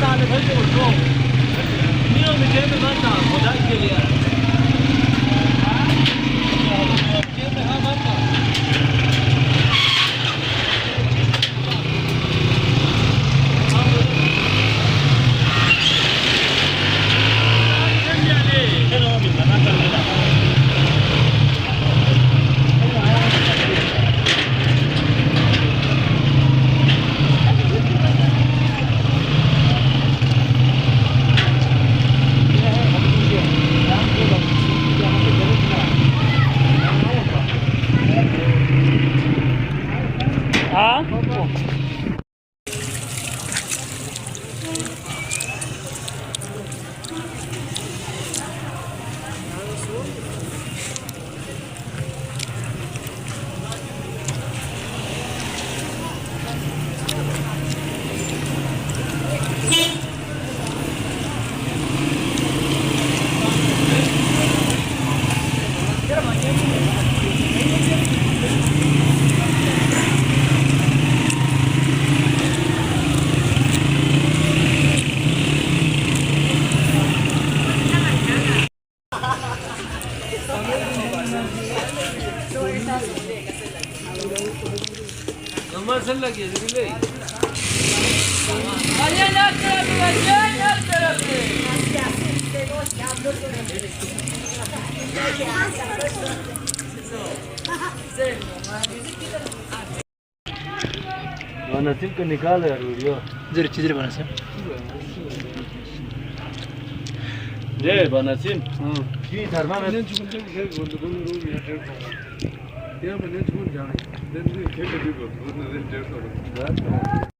ताले भाई को तो नियो में जेब में मत डाल खुदाई के लिए जेब में हाँ मत डाल नंबर से लगी है दिल्ली अरे ना तेरा नसीब को निकाल यार वीडियो जरा चीज़ बना सर जय बनसीम की धर्मा में Yeah, but let's go down. Then we get a big one.